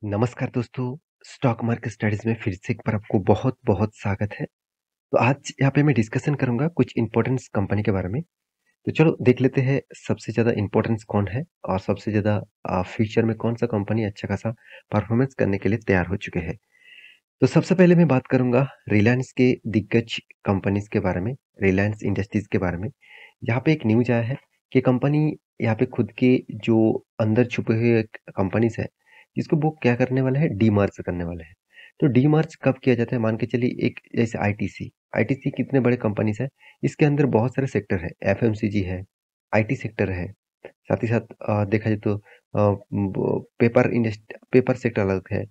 नमस्कार दोस्तों, stock market studies में फिर से एक बार आपको बहुत-बहुत स्वागत है। तो आज यहाँ पे मैं डिस्कशन करूँगा कुछ इम्पोर्टेंस कंपनी के बारे में। तो चलो देख लेते हैं सबसे ज़्यादा इम्पोर्टेंस कौन है और सबसे ज़्यादा फ्यूचर में कौन-सा कंपनी अच्छा खासा परफॉर्मेंस करने के लिए तैयार हो चुके हैं। तो सबसे पहले मैं बात करूँगा रिलायंस के दिग्गज कंपनीज़ के बारे में, रिलायंस इंडस्ट्रीज़ के बारे में। यहाँ पे एक न्यूज़ आया है कि कंपनी यहाँ पे खुद के जो अंदर छुपे हुए कंपनीज़ है, इसको वो क्या करने वाला है, डीमर्ज करने वाला है। तो डीमर्ज कब किया जाता है, मान के चलिए एक जैसे आईटीसी, आईटीसी कितने बड़े कंपनीज़ है, इसके अंदर बहुत सारे सेक्टर है, एफएमसीजी है, आईटी सेक्टर है, साथ ही साथ देखा जाए तो पेपर सेक्टर अलग है,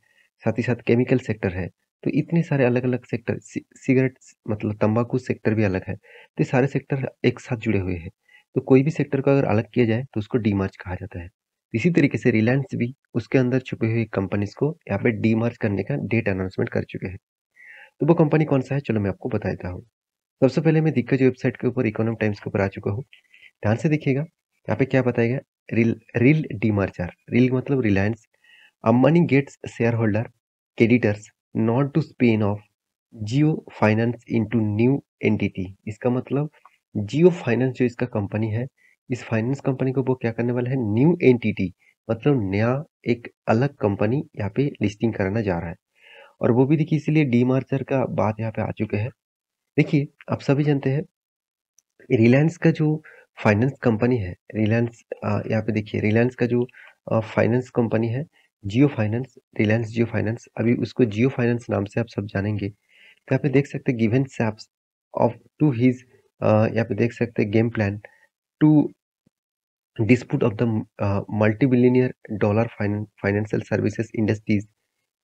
साथ ही साथ केमिकल सेक्टर है। तो इतने सारे अलग-अलग सेक्टर सिगरेट मतलब तंबाकू सेक्टर भी अलग है। तो ये सारे सेक्टर एक साथ जुड़े हुए हैं। तो कोई भी सेक्टर को अगर अलग किया जाए तो उसको डीमर्ज कहा जाता है। इसी तरीके से रिलायंस भी उसके अंदर छुपी हुई कंपनीज़ को यहाँ पे डीमर्ज करने का डेट अनाउंसमेंट कर चुके हैं। तो वो कंपनी कौन-सा है चलो मैं आपको बता देता हूँ। सबसे पहले मैं दिग्गज वेबसाइट के ऊपर इकोनॉमिक टाइम्स के ऊपर आ चुका हूँ। ध्यान से देखिएगा, यहाँ पे क्या बताया गया, रील डीमर्जर, रील मतलब Reliance, Ambani gets shareholder creditors not to spin off Jio finance into new entity. इसका मतलब जियो फाइनेंस जो इसका कंपनी है, इस फाइनेंस कंपनी को वो क्या करने वाला है, न्यू एंटिटी मतलब नया एक अलग कंपनी यहाँ पे लिस्टिंग कराना जा रहा है। और वो भी देखिए इसीलिए डीमर्जर का बात यहाँ पे आ चुके हैं। देखिए आप सभी जानते हैं रिलायंस का जो फाइनेंस कंपनी है, रिलायंस यहाँ पे देखिए रिलायंस का जो फाइनेंस कंपनी है, जियो फाइनेंस, रिलायंस जियो फाइनेंस, अभी उसको जियो फाइनेंस नाम से आप सब जानेंगे। तो यहाँ पे देख सकते हैं given saps of to his, यहाँ पे देख सकते हैं game plan to dispute of the multi-billionaire dollar financial services industries.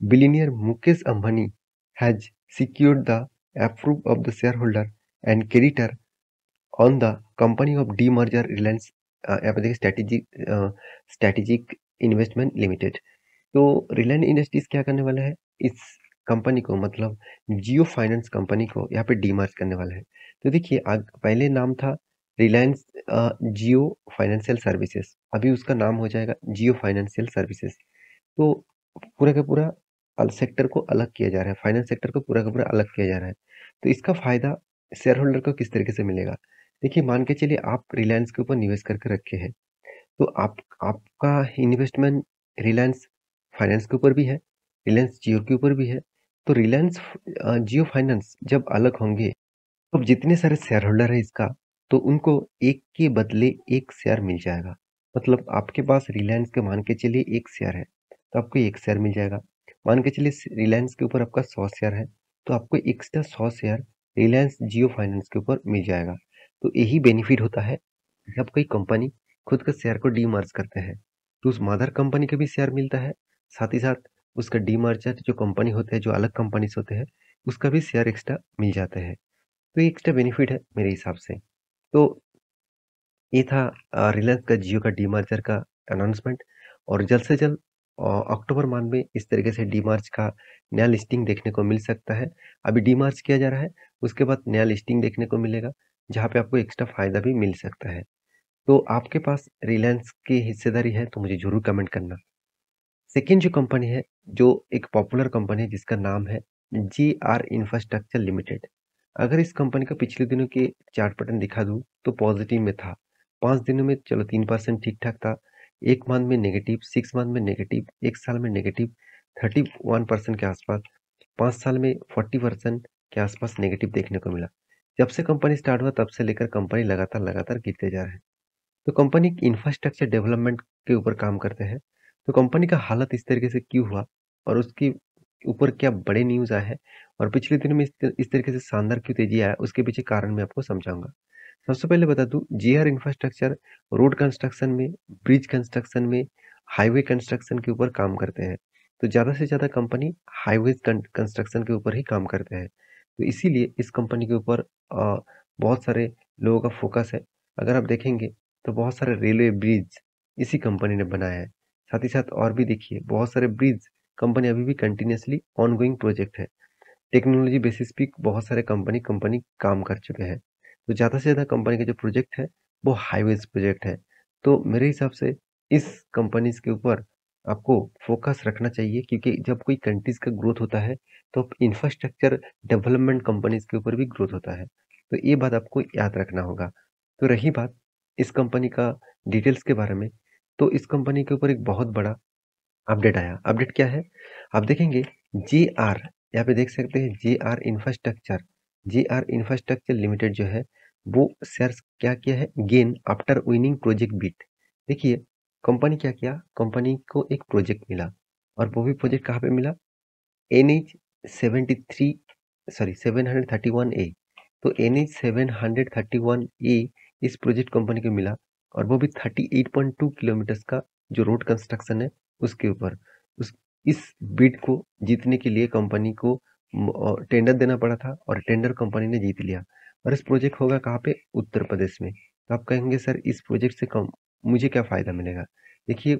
Billionaire Mukesh Ambani has secured the approval of the shareholder and creditor on the company of demerger Reliance यहाँ पे देखिए strategic investment limited. तो Reliance industries क्या करने वाला है, इस company को मतलब जियो फाइनेंस कंपनी को यहाँ पे डीमर्ज करने वाला है। तो देखिए पहले नाम था रिलायंस जियो फाइनेंशियल सर्विसेज, अभी उसका नाम हो जाएगा जियो फाइनेंशियल सर्विसेज। तो पूरा का पूरा सेक्टर को अलग किया जा रहा है, फाइनेंस सेक्टर को पूरा का पूरा अलग किया जा रहा है। तो इसका फायदा शेयर होल्डर को किस तरीके से मिलेगा, देखिए मान के चलिए आप रिलायंस के ऊपर निवेश करके रखे हैं, तो आपका इन्वेस्टमेंट रिलायंस फाइनेंस के ऊपर भी है, रिलायंस जियो के ऊपर भी है। तो रिलायंस जियो फाइनेंस जब अलग होंगे, अब जितने सारे शेयर होल्डर है इसका, तो उनको एक के बदले एक शेयर मिल जाएगा। मतलब आपके पास रिलायंस के मान के चलिए एक शेयर है, तो आपको एक शेयर मिल जाएगा। मान के चलिए रिलायंस के ऊपर आपका 100 शेयर है, तो आपको एक्स्ट्रा 100 शेयर रिलायंस जियो फाइनेंस के ऊपर मिल जाएगा। तो यही बेनिफिट होता है जब कोई कंपनी खुद के शेयर को डीमर्ज करते हैं, तो उस मदर कंपनी के भी शेयर मिलता है, साथ ही साथ उसका डीमर्जर जो कंपनी होते हैं, जो अलग कंपनीज होते हैं, उसका भी शेयर एक्स्ट्रा मिल जाते हैं। तो ये एक्स्ट्रा बेनिफिट है मेरे हिसाब से। तो ये था रिलायंस का जियो का डीमर्जर का अनाउंसमेंट। और जल्द से जल्द अक्टूबर मंथ में इस तरीके से डीमर्ज का नया लिस्टिंग देखने को मिल सकता है। अभी डीमर्ज किया जा रहा है, उसके बाद नया लिस्टिंग देखने को मिलेगा, जहाँ पे आपको एक्स्ट्रा फायदा भी मिल सकता है। तो आपके पास रिलायंस की हिस्सेदारी है तो मुझे ज़रूर कमेंट करना। सेकंड जो कंपनी है, जो एक पॉपुलर कंपनी है जिसका नाम है जीआर इंफ्रास्ट्रक्चर लिमिटेड। अगर इस कंपनी का पिछले दिनों के चार्ट पैटर्न दिखा दूँ तो पॉजिटिव में था। 5 दिनों में चलो 3% ठीक-ठाक था, 1 मंथ में नेगेटिव, 6 मंथ में नेगेटिव, 1 साल में नेगेटिव 31% के आसपास, 5 साल में 40% के आसपास नेगेटिव देखने को मिला। जब से कंपनी स्टार्ट हुआ तब से लेकर कंपनी लगातार-लगातार गिरते जा रहा है। तो कंपनी इंफ्रास्ट्रक्चर डेवलपमेंट के ऊपर काम करते हैं। तो कंपनी का हालत इस तरीके से क्यों हुआ और उसके ऊपर क्या बड़े न्यूज़ आए हैं और पिछले दिनों में इस तरीके से शानदार क्यों तेजी आया, उसके पीछे कारण मैं आपको समझाऊँगा। सबसे पहले बता दूँ, जीआर इंफ्रास्ट्रक्चर रोड कंस्ट्रक्शन में, ब्रिज कंस्ट्रक्शन में, हाईवे कंस्ट्रक्शन के ऊपर काम करते हैं। तो ज़्यादा से ज़्यादा कंपनी हाईवेज़ कंस्ट्रक्शन के ऊपर ही काम करते हैं। तो इसीलिए इस कंपनी के ऊपर बहुत सारे लोगों का फोकस है। अगर आप देखेंगे तो बहुत सारे रेलवे ब्रिज इसी कंपनी ने बनाया है। साथ ही साथ और भी देखिए बहुत सारे ब्रिज कंपनी अभी भी कंटिन्यूअसली ऑनगोइंग प्रोजेक्ट है। टेक्नोलॉजी बेसिस पे बहुत सारे कंपनी कंपनी काम कर चुके हैं। तो ज़्यादा से ज़्यादा कंपनी का जो प्रोजेक्ट है वो हाईवेज प्रोजेक्ट है। तो मेरे हिसाब से इस कंपनीज के ऊपर आपको फोकस रखना चाहिए, क्योंकि जब कोई कंट्रीज का ग्रोथ होता है तो इंफ्रास्ट्रक्चर डेवलपमेंट कंपनीज के ऊपर भी ग्रोथ होता है। तो ये बात आपको याद रखना होगा। तो रही बात इस कंपनी का डिटेल्स के बारे में, तो इस कंपनी के ऊपर एक बहुत बड़ा अपडेट आया। अपडेट क्या है? आप देखेंगे जे आर, यहाँ पे देख सकते हैं जे आर इंफ्रास्ट्रक्चर लिमिटेड जो है वो शेयर्स क्या किया है, gain after winning project bit. देखिए कंपनी क्या किया, कंपनी को एक प्रोजेक्ट मिला, और वो भी प्रोजेक्ट कहाँ पे मिला, एनएच 73, सॉरी 731 ए। तो एनएच 731 ए इस प्रोजेक्ट कंपनी को मिला, और वो भी 38.2 किलोमीटर का जो रोड कंस्ट्रक्शन है उसके ऊपर। उस इस बिड को जीतने के लिए कंपनी को टेंडर देना पड़ा था, और टेंडर कंपनी ने जीत लिया। और इस प्रोजेक्ट होगा कहाँ पे, उत्तर प्रदेश में। तो आप कहेंगे सर इस प्रोजेक्ट से कम मुझे क्या फायदा मिलेगा? देखिए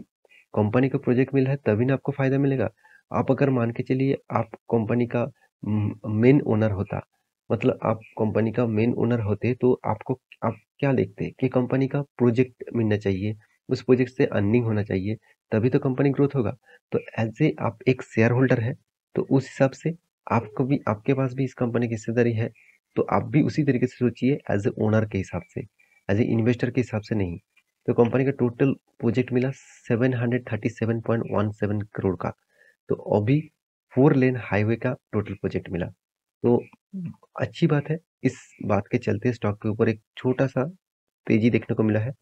कंपनी का प्रोजेक्ट मिला है तभी ना आपको फायदा मिलेगा। आप अगर मान के चलिए आप कंपनी का मेन ओनर होता, मतलब आप कंपनी का मेन ओनर होते, तो आपको आप क्या देखते कि कंपनी का प्रोजेक्ट मिलना चाहिए, उस प्रोजेक्ट से अर्निंग होना चाहिए, तभी तो कंपनी ग्रोथ होगा। तो एज ए आप एक शेयर होल्डर है, तो उस हिसाब से आपको भी, आपके पास भी इस कंपनी की हिस्सेदारी है, तो आप भी उसी तरीके से सोचिए, एज ए ओनर के हिसाब से, एज ए इन्वेस्टर के हिसाब से नहीं। तो कंपनी का टोटल प्रोजेक्ट मिला 737.17 करोड़ का। तो अभी 4 लेन हाईवे का टोटल प्रोजेक्ट मिला। तो अच्छी बात है, इस बात के चलते स्टॉक के ऊपर एक छोटा सा तेजी देखने को मिला है।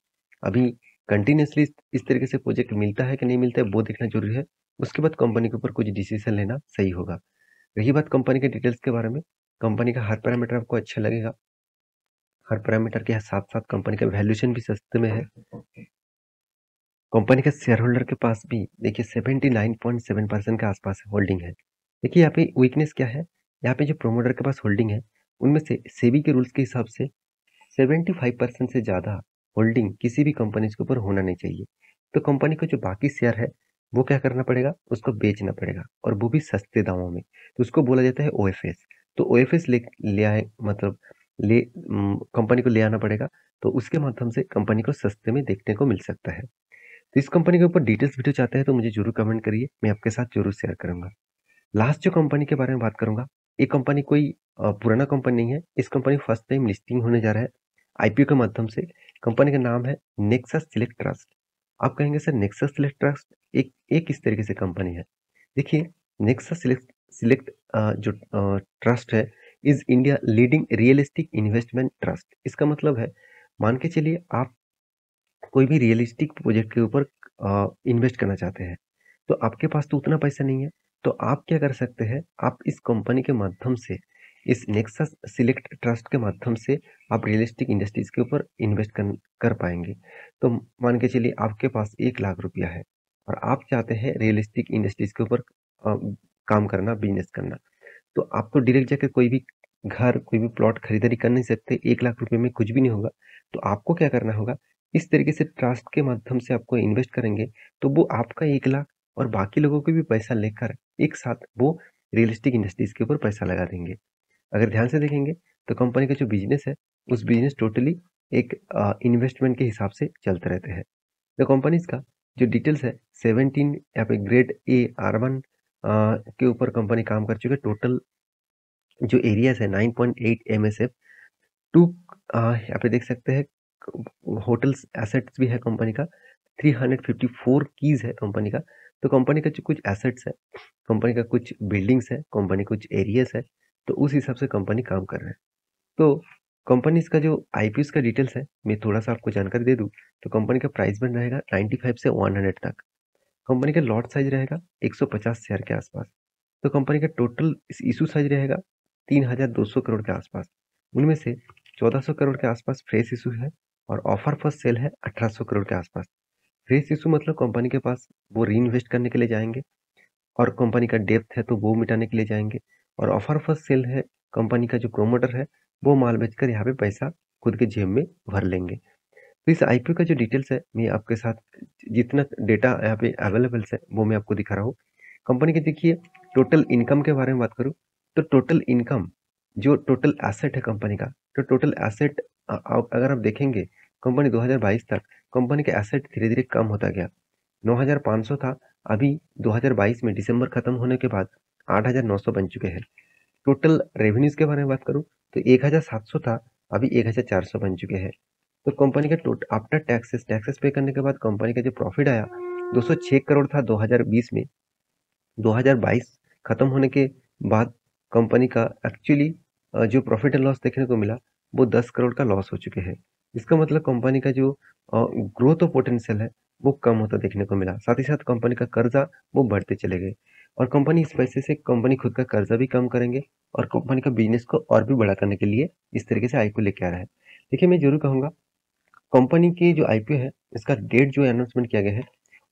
अभी कंटिन्यूसली इस तरीके से प्रोजेक्ट मिलता है कि नहीं मिलता है वो देखना जरूरी है। उसके बाद कंपनी के ऊपर कुछ डिसीजन लेना सही होगा। रही बात कंपनी के डिटेल्स के बारे में, कंपनी का हर पैरामीटर आपको अच्छा लगेगा। हर पैरामीटर के साथ साथ कंपनी का वैल्यूएशन भी सस्ते में है। कंपनी के शेयर होल्डर के पास भी देखिए 79.7% के आसपास होल्डिंग है। देखिए यहाँ पे वीकनेस क्या है, यहाँ पे जो प्रोमोटर के पास होल्डिंग है उनमें से सेबी के रूल्स के हिसाब से 75% से ज़्यादा होल्डिंग किसी भी कंपनी के ऊपर होना नहीं चाहिए। तो कंपनी को जो बाकी शेयर है वो क्या करना पड़ेगा, उसको बेचना पड़ेगा, और वो भी सस्ते दामों में। तो उसको बोला जाता है ओएफएस। तो ओएफएस ले आए, मतलब कंपनी को ले आना पड़ेगा, तो उसके माध्यम से कंपनी को सस्ते में देखने को मिल सकता है। तो इस कंपनी के ऊपर डिटेल्स वीडियो चाहते हैं तो मुझे जरूर कमेंट करिए, मैं आपके साथ जरूर शेयर करूंगा। लास्ट जो कंपनी के बारे में बात करूंगा, ये कंपनी कोई पुराना कंपनी नहीं है। इस कंपनी फर्स्ट टाइम लिस्टिंग होने जा रहा है आईपीओ के माध्यम से। कंपनी का नाम है नेक्सस सिलेक्ट ट्रस्ट। आप कहेंगे सर नेक्सस सिलेक्ट ट्रस्ट एक किस तरीके से कंपनी है? देखिए नेक्सस सिलेक्ट जो ट्रस्ट है, is India leading realistic investment trust. इसका मतलब है, मान के चलिए आप कोई भी रियलिस्टिक प्रोजेक्ट के ऊपर इन्वेस्ट करना चाहते हैं, तो आपके पास तो उतना पैसा नहीं है। तो आप क्या कर सकते हैं, आप इस कंपनी के माध्यम से, इस नेक्सस सिलेक्ट ट्रस्ट के माध्यम से आप रियलिस्टिक इंडस्ट्रीज के ऊपर इन्वेस्ट कर पाएंगे। तो मान के चलिए आपके पास 1 लाख रुपया है, और आप चाहते हैं रियलिस्टिक इंडस्ट्रीज के ऊपर काम करना, बिजनेस करना। तो आप तो डायरेक्ट जाकर कोई भी घर, कोई भी प्लॉट खरीदारी कर नहीं सकते, 1 लाख रुपए में कुछ भी नहीं होगा। तो आपको क्या करना होगा, इस तरीके से ट्रस्ट के माध्यम से आपको इन्वेस्ट करेंगे, तो वो आपका 1 लाख और बाकी लोगों को भी पैसा लेकर एक साथ वो रियलिस्टिक इंडस्ट्रीज के ऊपर पैसा लगा देंगे। अगर ध्यान से देखेंगे तो कंपनी का जो बिजनेस है, उस बिजनेस टोटली एक इन्वेस्टमेंट के हिसाब से चलते रहते हैं। तो कंपनीज का जो डिटेल्स है, 17 यहाँ पे ग्रेड ए R1 के ऊपर कंपनी काम कर चुके। टोटल जो एरियाज है 9.8 MSF टू, यहाँ पे देख सकते हैं होटल्स एसेट्स भी है कंपनी का, 354 कीज है कंपनी का। तो कंपनी का जो कुछ एसेट्स है, कंपनी का कुछ बिल्डिंग्स है, कंपनी कुछ एरियाज है, तो उस हिसाब से कंपनी काम कर रहा है। तो कंपनी का जो आईपीओ का डिटेल्स है, मैं थोड़ा सा आपको जानकारी दे दूं, तो कंपनी का प्राइस बैंड रहेगा 95 से 100 तक। कंपनी का लॉट साइज रहेगा 150 शेयर के आसपास। तो कंपनी का टोटल इशू साइज रहेगा 3200 करोड़ के आसपास। उनमें से 1400 करोड़ के आसपास फ्रेश इशू है, और ऑफर फॉर सेल है 1800 करोड़ के आसपास। फ्रेश इशू मतलब कंपनी के पास वो री इन्वेस्ट करने के लिए जाएंगे, और कंपनी का डेप्थ है तो वो मिटाने के लिए जाएंगे। और ऑफर फॉर सेल है, कंपनी का जो प्रोमोटर है वो माल बेचकर यहाँ पे पैसा खुद के जेब में भर लेंगे। तो इस आईपीओ का जो डिटेल्स है, मैं आपके साथ जितना डेटा यहाँ पे अवेलेबल है वो मैं आपको दिखा रहा हूँ। कंपनी के देखिए टोटल इनकम के बारे में बात करूँ, तो टोटल इनकम, जो टोटल एसेट है कंपनी का, तो टोटल एसेट अगर आप देखेंगे, कंपनी 2022 तक कंपनी के एसेट धीरे धीरे कम होता गया। 9500 था, अभी 2022 में दिसंबर खत्म होने के बाद 8,900 बन चुके हैं। टोटल रेवेन्यूज के बारे में बात करूं तो 1,700 था, अभी 1,400 बन चुके हैं। तो कंपनी का टोटल आफ्टर टैक्सेस पे करने के बाद कंपनी का जो प्रॉफिट आया 206 करोड़ था 2020 में। 2022 खत्म होने के बाद कंपनी का एक्चुअली जो प्रॉफिट एंड लॉस देखने को मिला वो 10 करोड़ का लॉस हो चुके हैं। इसका मतलब कंपनी का जो ग्रोथ पोटेंशियल है वो कम होता देखने को मिला। साथ ही साथ कंपनी का कर्जा वो बढ़ते चले गए और कंपनी इस पैसे से कंपनी खुद का कर्जा भी कम करेंगे और कंपनी का बिजनेस को और भी बड़ा करने के लिए इस तरीके से आईपीओ लेके आ रहा है। देखिए, मैं जरूर कहूंगा कंपनी की जो आईपीओ है इसका डेट जो अनाउंसमेंट किया गया है,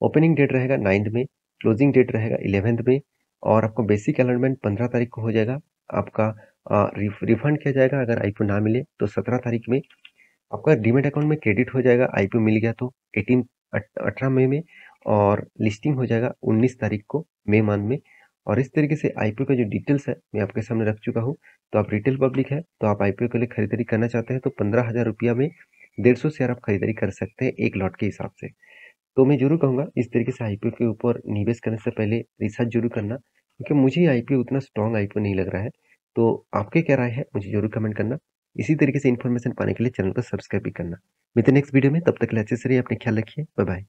ओपनिंग डेट रहेगा 9th में, क्लोजिंग डेट रहेगा 11th में और आपको बेसिक अलॉटमेंट 15 तारीख को हो जाएगा। आपका रिफंड किया जाएगा अगर आईपीओ ना मिले तो 17 तारीख में। आपका डीमेट अकाउंट में क्रेडिट हो जाएगा आईपीओ मिल गया तो 18 मई में और लिस्टिंग हो जाएगा 19 तारीख को मई मंथ में। और इस तरीके से आईपीओ का जो डिटेल्स है मैं आपके सामने रख चुका हूँ। तो आप रिटेल पब्लिक है तो आप आईपीओ के लिए खरीदारी करना चाहते हैं तो 15,000 रुपया में 150 शेयर आप खरीदारी कर सकते हैं एक लॉट के हिसाब से। तो मैं जरूर कहूंगा इस तरीके से आईपीओ के ऊपर निवेश करने से पहले रिसर्च जरूर करना, क्योंकि मुझे आईपीओ उतना स्ट्रॉन्ग आईपीओ नहीं लग रहा है। तो आपके क्या राय है मुझे जरूर कमेंट करना। इसी तरीके से इन्फॉर्मेशन पाने के लिए चैनल को सब्सक्राइब भी करना। मिलते हैं नेक्स्ट वीडियो में, तब तक के लिए अच्छे से रहिए, अपने ख्याल रखिए, बाय बाय।